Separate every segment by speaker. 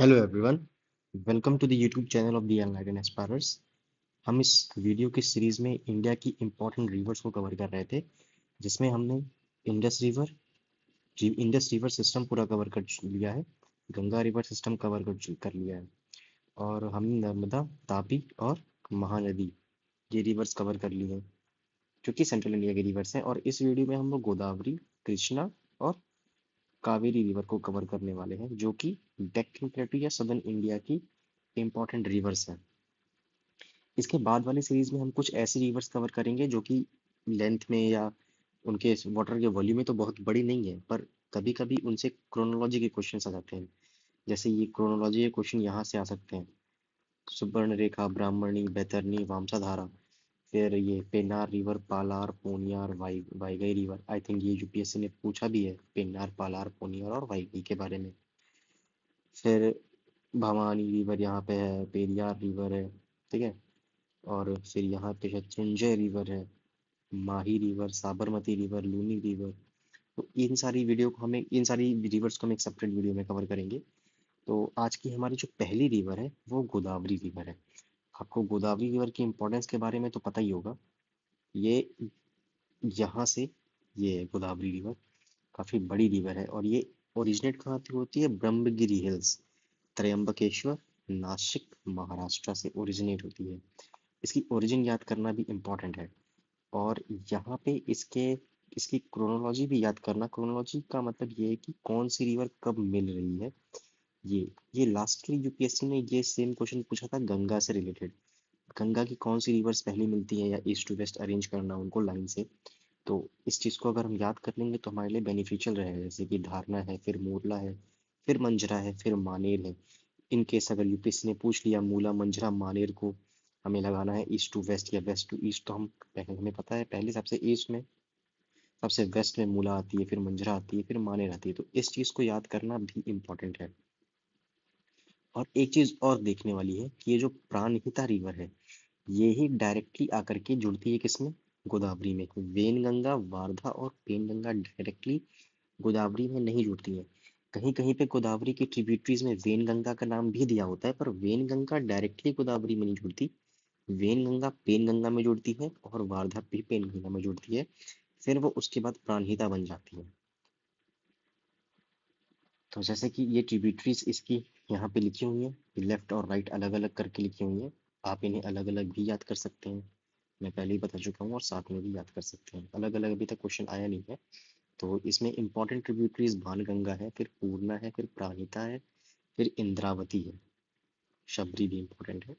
Speaker 1: Hello everyone, welcome to the YouTube channel of the Enlighten Aspirers. हम इस video की series में India की इम्पोर्टेंट रिवर्स को कवर कर रहे थे, जिसमें हमने Indus river Indus river system पूरा कवर कर लिया है। गंगा रिवर सिस्टम कवर कर लिया है। और हमने नर्मदा, तापी और महानदी ये रिवर्स कवर कर ली हैं, जो कि सेंट्रल इंडिया के रिवर्स हैं। और इस वीडियो में हम लोग गोदावरी, कृष्णा और कावेरी रिवर को कवर करने वाले हैं, जो कि डेक्कन प्लेटू या सदर्न इंडिया की इंपॉर्टेंट रिवर्स हैं। इसके बाद वाली सीरीज में हम कुछ ऐसी रिवर्स कवर करेंगे जो कि लेंथ में या उनके वाटर के वॉल्यूम में तो बहुत बड़ी नहीं है, पर कभी कभी उनसे क्रोनोलॉजी के क्वेश्चन आ जाते हैं। जैसे ये क्रोनोलॉजी के क्वेश्चन यहाँ से आ सकते हैं: सुवर्णरेखा, ब्राह्मणी, बैतरणी, वामसाधारा। फिर ये Pennar river, Palar, Ponnaiyar, Vaigai river. I think ये यूपीएससी ने पूछा भी है पेन्नार, पालार, पोनियार और वाईगई के बारे में। फिर भवानी रिवर यहाँ पे है, पेरियार रिवर है, ठीक है। और फिर यहाँ पे शत्रुंजय रिवर है, Mahi river, Sabarmati river, Luni river. तो इन सारी रिवर्स को हम एक सेपरेट वीडियो में कवर करेंगे। तो आज की हमारी जो पहली रिवर है वो गोदावरी रिवर है। आपको गोदावरी रिवर की इम्पोर्टेंस के बारे में तो पता ही होगा। ये यहाँ से ये है गोदावरी रिवर, काफ़ी बड़ी रिवर है। और ये ओरिजिनेट कहाँ से होती है? ब्रह्मगिरी हिल्स, त्रयंबकेश्वर, नासिक, महाराष्ट्र से ओरिजिनेट होती है। इसकी ओरिजिन याद करना भी इम्पोर्टेंट है। और यहाँ पे इसकी क्रोनोलॉजी भी याद करना। क्रोनोलॉजी का मतलब ये है कि कौन सी रिवर कब मिल रही है। ये लास्टली यूपीएससी ने ये सेम क्वेश्चन पूछा था गंगा से रिलेटेड। गंगा की कौन सी रिवर्स पहले मिलती है, या ईस्ट टू वेस्ट अरेंज करना उनको लाइन से। तो इस चीज़ को अगर हम याद कर लेंगे तो हमारे लिए बेनिफिशियल रहेगा। जैसे कि धारना है, फिर मोरला है, फिर मंजरा है, फिर मानेर है। इन केस अगर यूपीएससी ने पूछ लिया मूला, मंजरा, मानेर को हमें लगाना है ईस्ट टू वेस्ट या वेस्ट टू ईस्ट, तो हम पहले हमें पता है पहले सबसे ईस्ट में, सबसे वेस्ट में मूला आती है, फिर मंजरा आती है, फिर मानेर आती है। तो इस चीज़ को याद करना भी इम्पोर्टेंट है। और एक चीज़ और देखने वाली है कि ये जो प्राणहिता रिवर है, ये ही डायरेक्टली आकर के जुड़ती है किसमें? गोदावरी में। वेनगंगा, वारधा और पेनगंगा डायरेक्टली गोदावरी में नहीं जुड़ती हैं। कहीं कहीं पे गोदावरी की ट्रिब्यूटरीज में वेनगंगा का नाम भी दिया होता है, पर वेनगंगा डायरेक्टली गोदावरी में नहीं जुड़ती। वेनगंगा पेनगंगा में जुड़ती है और वारधा भी पेनगंगा में जुड़ती है। फिर वो उसके बाद प्राणहिता बन जाती है। तो जैसे कि ये ट्रिब्यूटरीज इसकी यहाँ पे लिखी हुई हैं, लेफ्ट और राइट अलग अलग करके लिखी हुई हैं। आप इन्हें अलग अलग भी याद कर सकते हैं, मैं पहले ही बता चुका हूँ, और साथ में भी याद कर सकते हैं। अलग अलग अभी तक क्वेश्चन आया नहीं है। तो इसमें इंपॉर्टेंट ट्रिब्यूटरीज भानगंगा है, फिर पूर्णा है, फिर प्राणहिता है, फिर इंद्रावती है, शबरी भी इंपॉर्टेंट है।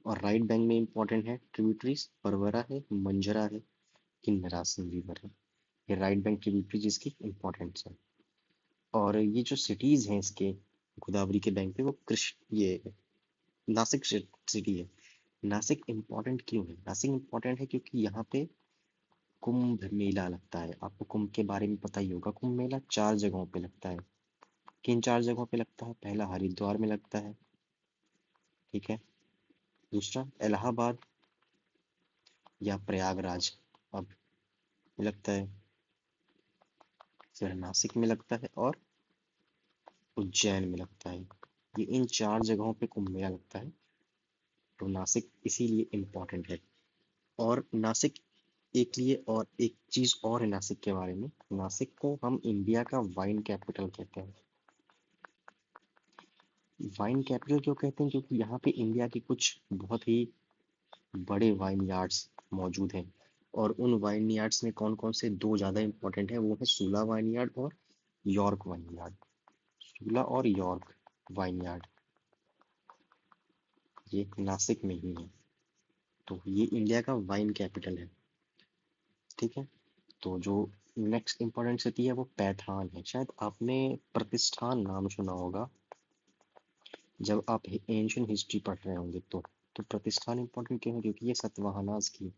Speaker 1: और राइट बैंक में इंपॉर्टेंट है ट्रिब्यूटरीज परवरा है, मंजरा है, किन्नरासन रिवर है। ये राइट बैंक ट्रिब्यूटरीज इसकी इंपॉर्टेंट है। और ये जो सिटीज हैं इसके गोदावरी के बैंक पे, वो कृष्ण ये नासिक सिटी है। नासिक इम्पोर्टेंट क्यों है? नासिक इम्पोर्टेंट है क्योंकि यहाँ पे कुंभ मेला लगता है। आपको कुंभ के बारे में पता ही होगा। कुंभ मेला 4 जगहों पे लगता है। किन 4 जगहों पे लगता है? पहला हरिद्वार में लगता है, ठीक है। दूसरा इलाहाबाद या प्रयागराज अब लगता है। फिर नासिक में लगता है और उज्जैन में लगता है। ये इन 4 जगहों पे कुंभ मेला लगता है। तो नासिक इसीलिए इम्पोर्टेंट है। और नासिक एक लिए और एक चीज और है नासिक के बारे में। नासिक को हम इंडिया का वाइन कैपिटल कहते हैं। वाइन कैपिटल क्यों कहते हैं? क्योंकि यहाँ पे इंडिया के कुछ बहुत ही बड़े वाइन यार्ड्स मौजूद हैं। और उन वाइन यार्ड्स में कौन कौन से दो ज़्यादा इंपॉर्टेंट है, वो है सूला वाइन यार्ड और यॉर्क वाइन यार्ड। सूला और यॉर्क वाइन यार्ड ये नासिक में ही है। तो ये इंडिया का वाइन कैपिटल है, ठीक है। तो जो नेक्स्ट इंपॉर्टेंट सिटी है वो पैथान है। शायद आपने प्रतिष्ठान नाम सुना होगा जब आप एंशियंट हिस्ट्री पढ़ रहे होंगे तो प्रतिष्ठान इंपॉर्टेंट क्यों है? क्योंकि ये सतवाहनास की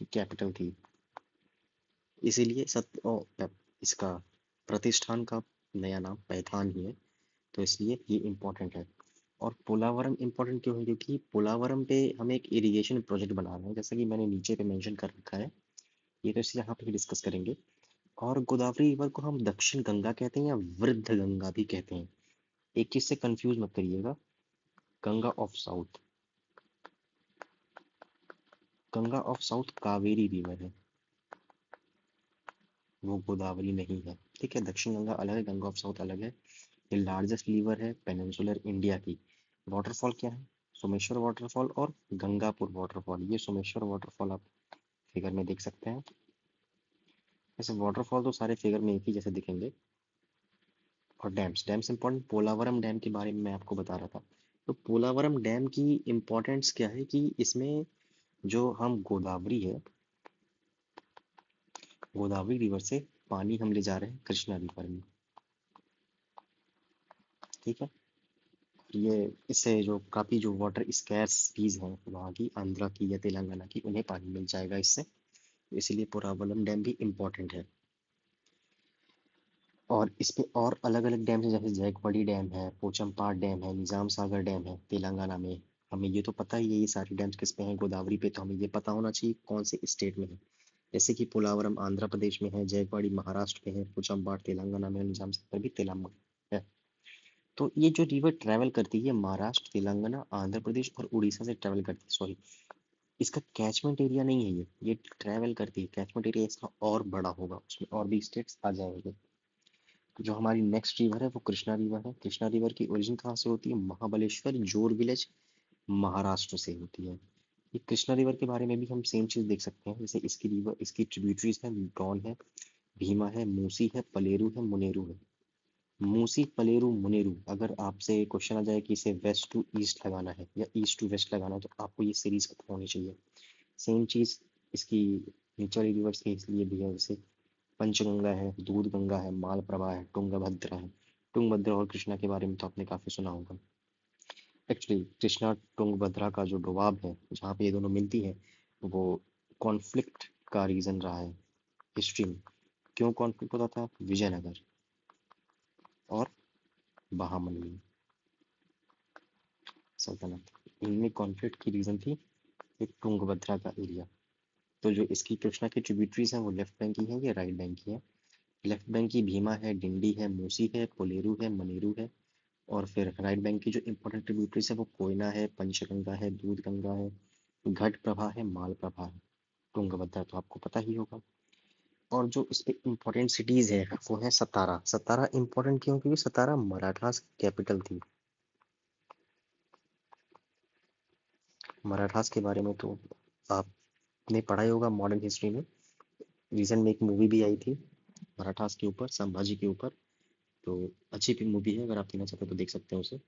Speaker 1: कैपिटल थी। इसीलिए इसका प्रतिष्ठान का नया नाम पैठान ही है। तो इसलिए ये इम्पोर्टेंट है। और पोलावरम इम्पोर्टेंट क्यों है? क्योंकि पोलावरम पे हम एक इरिगेशन प्रोजेक्ट बना रहे हैं, जैसा कि मैंने नीचे पे मेंशन कर रखा है। ये तो इसे यहाँ पे डिस्कस करेंगे। और गोदावरी रिवर को हम दक्षिण गंगा कहते हैं या वृद्ध गंगा भी कहते हैं। एक चीज से कंफ्यूज मत करिएगा, Ganga of south, Ganga of south Kaveri river है, वो गोदावरी नहीं है। ठीक है, दक्षिण गंगा अलग है, गंगा ऑफ साउथ अलग है। ये लार्जेस्ट रिवर है पेनिनसुलर इंडिया की। वाटरफॉल क्या है? सोमेश्वर वाटरफॉल और गंगापुर वाटरफॉल। ये सोमेश्वर वाटरफॉल आप फिगर में देख सकते हैं। वैसे वाटरफॉल तो सारे फिगर में एक ही जैसे दिखेंगे। और dams, dams important, Polavaram dam के बारे में मैं आपको बता रहा था। तो पोलावरम डैम की इम्पोर्टेंस क्या है कि इसमें जो हम गोदावरी है, गोदावरी रिवर से पानी हम ले जा रहे हैं कृष्णा रिवर में। ठीक है, ये इससे जो काफ़ी जो वाटर स्कैर्सिटीज हैं वहाँ की, आंध्रा की या तेलंगाना की, उन्हें पानी मिल जाएगा इससे। इसलिए पोरावलम डैम भी इम्पोर्टेंट है। और इस पे और अलग अलग डैम है, जैसे जैकवाड़ी डैम है, पोचमपाट डैम है, निजाम सागर डैम है तेलंगाना में। हमें ये तो पता ही है ये सारे डैम्स किस पे हैं गोदावरी पे, तो हमें ये पता होना चाहिए कौन से स्टेट में है। जैसे कि पोलावरम आंध्र प्रदेश में है, जैकवाड़ी महाराष्ट्र में है, पोचमपाट तेलंगाना में, निजाम सागर भी तेलंगाना है। तो ये जो रिवर ट्रैवल करती है महाराष्ट्र, तेलंगाना, आंध्र प्रदेश और उड़ीसा से ट्रैवल करती है, सॉरी, इसका कैचमेंट एरिया नहीं है ये ट्रैवल करती है। कैचमेंट एरिया इसका और बड़ा होगा, उसमें और भी स्टेट्स आ जाएंगे। जो हमारी नेक्स्ट रिवर है वो कृष्णा रिवर है। कृष्णा रिवर की ओरिजिन कहाँ से होती है? महाबलेश्वर जोर विलेज, महाराष्ट्र से होती है। ये कृष्णा रिवर के बारे में भी हम सेम चीज देख सकते हैं, जैसे इसकी रिवर, इसकी ट्रिब्यूटरीज है, डॉन है, भीमा है, मूसी है, पलेरू है, मुनेरू है। मूसी, पलेरू, मुनेरू, अगर आपसे क्वेश्चन आ जाए कि इसे वेस्ट टू ईस्ट लगाना है या ईस्ट टू वेस्ट लगाना है, तो आपको ये सीरीज पता होनी चाहिए। सेम चीज इसकी नीचे वाली रिवर्स के इसलिए भी है, जैसे पंचगंगा है, दूध गंगा है, मालप्रभा है, तुंगभद्रा है। तुंगभद्रा और कृष्णा के बारे में तो आपने काफी सुना होगा। एक्चुअली कृष्णा तुंगभद्रा का जो डोवाब है, जहाँ पे ये दोनों मिलती है, वो कॉन्फ्लिक्ट का रीजन रहा है हिस्ट्री में। क्यों कॉन्फ्लिक्ट होता था? विजयनगर और बहामनी सल्तनत, इनमें कॉन्फ्लिक्ट की रीजन थी एक तुंगभद्रा का एरिया। तो जो इसकी कृष्णा की ट्रिब्यूटरीज हैं वो लेफ्ट बैंक की है, ये राइट बैंक की है। लेफ्ट बैंक की भीमा है, डिंडी है, मूसी है, पोलेरू है, मनेरू है। और फिर राइट बैंक की जो इंपॉर्टेंट ट्रिब्यूटरीज है वो कोयना है, पंचगंगा है, दूध गंगा है, घट प्रभा है, माल प्रभा है। तुंगभद्रा तो आपको पता ही होगा। और जो इस पे इम्पोर्टेंट सिटीज है वो है सतारा। सतारा इम्पोर्टेंट क्यों? क्योंकि सतारा मराठास कैपिटल थी। मराठास के बारे में तो आपने पढ़ा ही होगा मॉडर्न हिस्ट्री में। रीसेंट में एक मूवी भी आई थी मराठास के ऊपर, संभाजी के ऊपर। तो अच्छी भी मूवी है, अगर आप देखना चाहते हो तो देख सकते हैं उसे।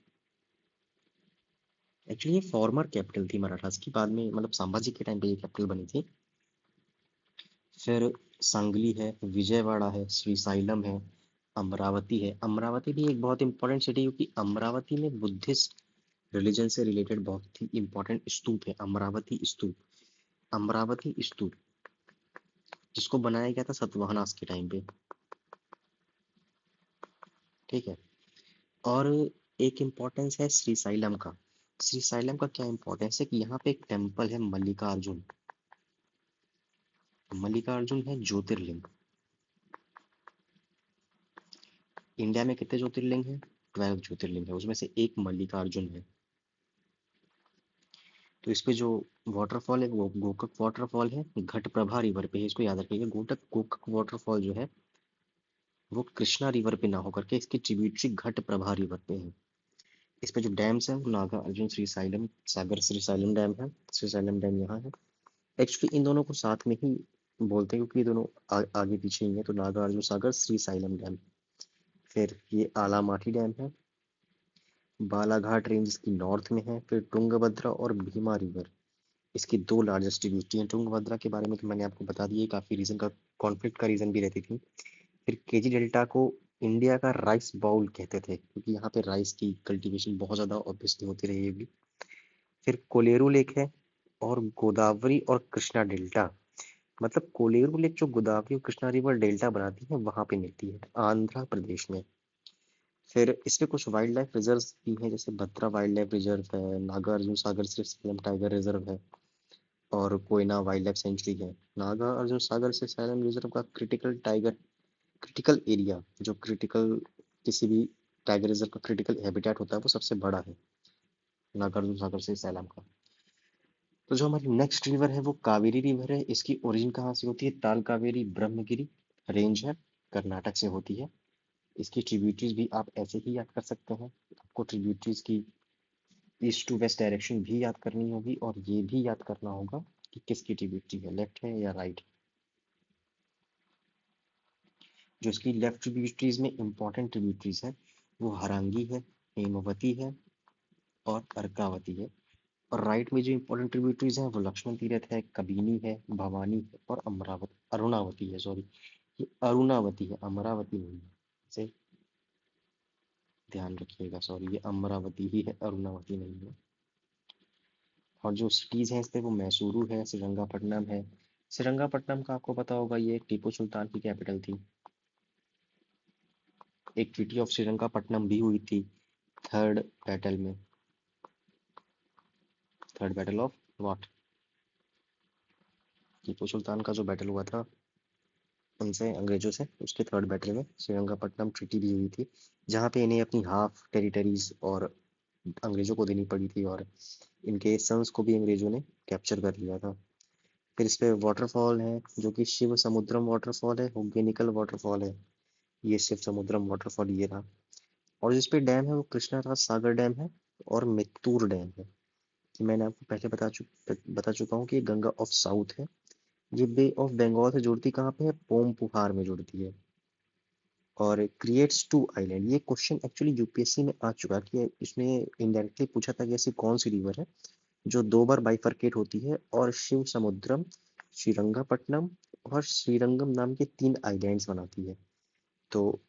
Speaker 1: एक्चुअली ये फॉर्मर कैपिटल थी मराठास की, बाद में मतलब संभाजी के टाइम पे ये कैपिटल बनी थी। फिर सांगली है, विजयवाड़ा है, श्रीसाइलम है, अमरावती है। अमरावती भी एक बहुत इंपॉर्टेंट सिटी है, क्योंकि अमरावती में बुद्धिस्ट रिलीजन से रिलेटेड बहुत ही इंपॉर्टेंट स्तूप है, अमरावती स्तूप। अमरावती स्तूप जिसको बनाया गया था सतवाहनास के टाइम पे। ठीक है। और एक इम्पोर्टेंस है श्रीसाइलम का। श्रीसाइलम का क्या इम्पोर्टेंस है कि यहाँ पे एक टेम्पल है मल्लिकार्जुन। मल्लिकार्जुन है ज्योतिर्लिंग। इंडिया में कितने ज्योतिर्लिंग हैं? 12 ज्योतिर्लिंग है, उसमें से एक मल्लिकार्जुन है। तो इस पे जो वाटरफॉल है वो गोकक वाटरफॉल है, घट प्रभा रिवर पे है, इसको याद रखिएगा। गोकक वाटरफॉल जो है वो कृष्णा रिवर पे ना होकर के इसकी ट्रिब्यूटरी घट प्रभा रिवर पे है। इस पे जो डैम्स है वो नागा अर्जुन श्रीसाइलम सागर श्रीसाइलम डैम है। श्रीसाइलम डैम यहाँ है। एक्चुअली इन दोनों को साथ में ही बोलते हैं, क्योंकि ये दोनों आगे पीछे ही है। तो नागा अर्जुन सागर श्रीसाइलम डैम। फिर ये आला माठी डैम है, बालाघाट रेंज इसकी नॉर्थ में है। फिर तुंगभद्रा और भीमा रिवर इसकी दो लार्जेस्ट ट्रिब्यूटरी हैं। तुंगभद्रा के बारे में तो मैंने आपको बता दिया, काफी रीजन का कॉन्फ्लिक्ट का रीजन भी रहती थी। फिर केजी डेल्टा को इंडिया का राइस बाउल कहते थे, क्योंकि यहाँ पे राइस की कल्टीवेशन बहुत ज्यादा ऑब्वियसली होती रही होगी। फिर कोलेरू लेक है, और गोदावरी और कृष्णा डेल्टा, मतलब कोलेरू लेक जो गोदावरी और कृष्णा रिवर डेल्टा बनाती है वहां पे मिलती है आंध्र प्रदेश में। फिर इसमें कुछ वाइल्ड लाइफ रिजर्व भी हैं, जैसे भद्रा वाइल्ड लाइफ रिजर्व है, नागार्जुन सागर से सलेम टाइगर रिजर्व है, और कोयना वाइल्ड लाइफ सेंचुरी है। नागा अर्जुन सागर से सैलम रिजर्व का क्रिटिकल एरिया, जो क्रिटिकल किसी भी टाइगर रिजर्व का क्रिटिकल हैबिटेट होता है वो सबसे बड़ा है नागार्जुन सागर से सैलाम का। तो जो हमारी नेक्स्ट रिवर है वो कावेरी रिवर है। इसकी ओरिजिन कहाँ से होती है? ताल कावेरी ब्रह्मगिरी रेंज है, कर्नाटक से होती है। इसकी ट्रिब्यूटरीज भी आप ऐसे ही याद कर सकते हैं। आपको ट्रिब्यूटरीज की ईस्ट टू वेस्ट डायरेक्शन भी याद करनी होगी और ये भी याद करना होगा कि किसकी ट्रिब्यूटरी है, लेफ्ट है या राइट। जो इसकी लेफ्ट ट्रिब्यूटरीज में इंपॉर्टेंट ट्रिब्यूटरीज है वो हरांगी है, हेमवती है और अर्कावती है। और राइट में जो इंपॉर्टेंट ट्रिब्यूटरीज हैं वो लक्ष्मण तीरथ है, कबिनी है, भवानी है और अमरावती अरुणावती है। सॉरी, ये अरुणावती है, अमरावती नहीं है, इसे ध्यान रखिएगा। सॉरी, ये अमरावती ही है, अरुणावती नहीं है। और जो सिटीज हैं इस पे वो मैसूरू है, श्रीरंगापट्टनम है। श्रीरंगापट्टनम का आपको पता होगा ये टीपू सुल्तान की कैपिटल थी। एक ट्रीटी ऑफ श्रीरंगापट्टनम भी हुई थी थर्ड बैटल में। Third battle of what? Tipu Sultan का जो बैटल हुआ था उनसे, अंग्रेजों से, उसके थर्ड बैटल में श्रीरंगापट्टनम ट्रीटी भी हुई थी, जहाँ पे इन्हें अपनी हाफ टेरिटरीज और अंग्रेजों को देनी पड़ी थी और इनके सन्स को भी अंग्रेजों ने कैप्चर कर लिया था। फिर इस पे वाटरफॉल है जो कि शिव समुद्रम वाटरफॉल है, होगेनिकल वाटरफॉल है। ये शिव समुद्रम वाटरफॉल ये रहा। और जिस पे डैम है वो कृष्णा राज सागर डैम है और मित्तूर डैम है। कि मैंने आपको पहले बता चुका हूँ कि ये गंगा ऑफ साउथ है। ये बे ऑफ बंगाल से जुड़ती कहाँ पे है? पोमपुहार में जुड़ती है। और क्रिएट्स टू आइलैंड, ये क्वेश्चन एक्चुअली यूपीएससी में आ चुका कि इसने इनडायरेक्टली पूछा था कि ऐसी कौन सी रिवर है जो दो बार बाइफरकेट होती है और शिव समुद्रम, श्रीरंगापट्टनम और श्रीरंगम नाम के तीन आइलैंड्स बनाती है। तो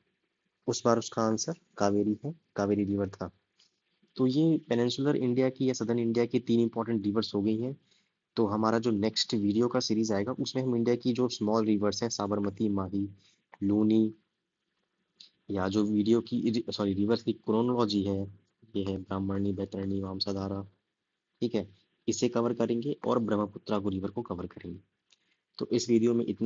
Speaker 1: उस बार उसका आंसर कावेरी है, कावेरी रिवर था। तो ये पेनिनसुलर इंडिया की या सदर्न इंडिया की तीन इंपॉर्टेंट रिवर्स हो गई हैं। तो हमारा जो नेक्स्ट वीडियो का सीरीज आएगा उसमें हम इंडिया की जो स्मॉल रिवर्स हैं, साबरमती, माही, लूनी, या जो वीडियो की सॉरी रिवर्स की क्रोनोलॉजी है, ये है ब्राह्मणी, बैतरणी, वामसाधारा, ठीक है, इसे कवर करेंगे और ब्रह्मपुत्रा को रिवर को कवर करेंगे। तो इस वीडियो में इतना